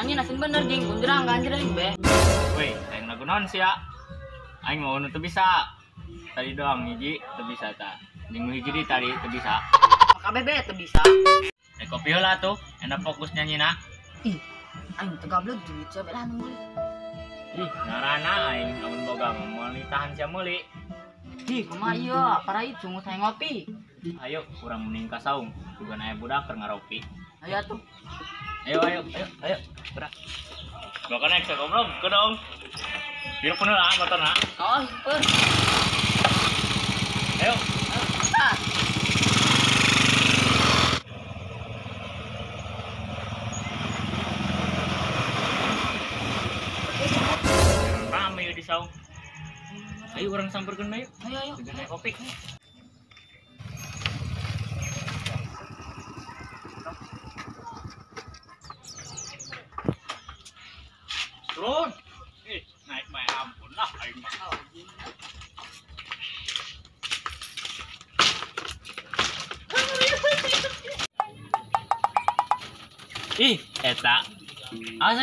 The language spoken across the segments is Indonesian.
Anjing nasin bener jing, kunjurang ganjir aing be. Woi, aing lagu naon sih ya? Aing mau nu teu bisa. Tadi doang hiji teu bisa ta. Jeung hiji di tadi teu bisa. Maka bebe teu bisa. Kopi heula tuh, enak fokus nyanyina. Ih, aing teu gablek duit sebelah nu meuli. Ih, ngarana aing lamun boga moal nitahan sia meuli. Ih, kumaha ieu? Para itu ngus hayang ngopi. Ayo, urang mending ka saung. Bukan aya budak keur ngaropi. Ayo atuh. Ayo. Berak. Bakal naik ke goblok, ke dong. Biar penuh lah motorna. Oh, Ayo. Ah. Rame di saung. Ayo orang samperkeun ayo. Ayo. Dengan naik kopi. Turun. Naik bae ampun lah aing mah. Ih, eta. Asa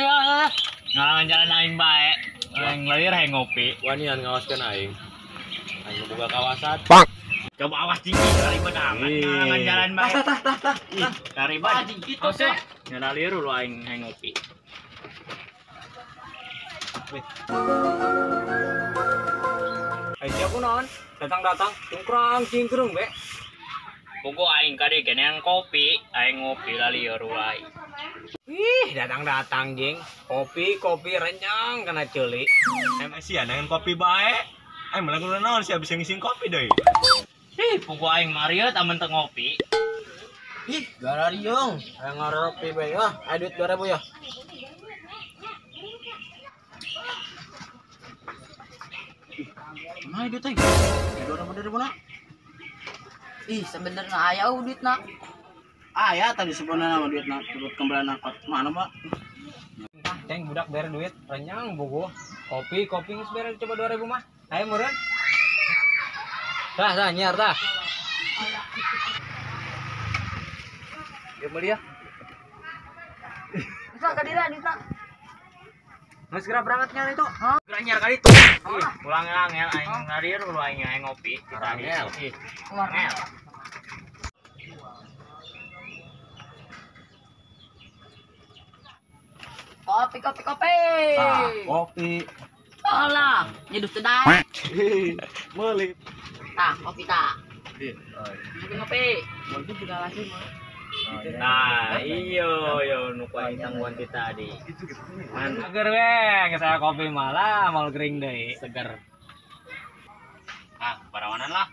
ngalangan jalan aing bae. Aing leuwir hayang ngopi. Wanian ngawaskeun aing. Aing boga kawasan. Coba awas tinggi ribet amat ngalangan jalan bae. Tah. Ribet. Gitu Ose, ngalieur lu aing hayang ngopi. Aing siapa naon? Datang cingkrang cingkrung be. Bogo aing kade kenang kopi, aing ngopi lalieur ulai. Ih, datang jing. Kopi renyang kana ceuli. Emang sia dengan kopi bae. Aing mah lagu naon sia bisa ngisin kopi deui. Ih, bogo aing mariot amun teu ngopi. Ih, gara riung. Aing ngaropi bae ah. Aya duit 2000 ya. Mana duit teh? 2000 na. Ih, sebenarnya aya duitna. Aya tadi sebenarnya nama duitna turut kembali angkot mana Pak? Tah, ceng budak bere duit renyang bogo. Kopi geus bere coba 2000 mah. Ayo meureun. Tah nyiar tah. Ya meuli ya. Bisa ka dira duitna. Geus segera berangkat nyari itu. Geura nyar kali tuh. Ih, ulang angel aing ngalieur ulu aing hayang ngopi. Angel. Ih, Keluar. angel. Kopi. Kopi. Alah, nyeduh teu dae. Meuli. Tah, kopi tah. Ngopi. Mau juga lagi mah. Nah, iyo nu ku aing tangguhan ti tadi. Seger we, geus aya kopi malah mau kering deui. Seger. Ah, parawanan lah.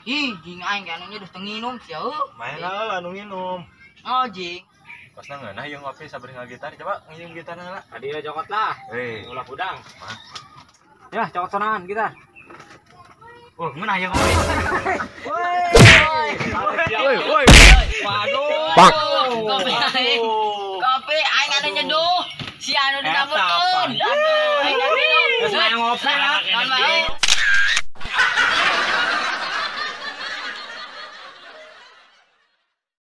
Ih, jing aing ge anu nyeduh teu nginum sia heuh. Main lah anu minum. Oh, jing. Kosna ngeunah yang ngopi sabari ngagitar coba ngirim gitarna lah. Tadi ya cokot lah. Ulah udang. Ya, cokot sorangan kita. Oh, ngeunah yang ngopi. Woi. Waduh. Kopi aing. Kopi aing anu nyeduh. Si anu dikabutkeun. Aduh, aing minum. Geus aya ngopi. Nah,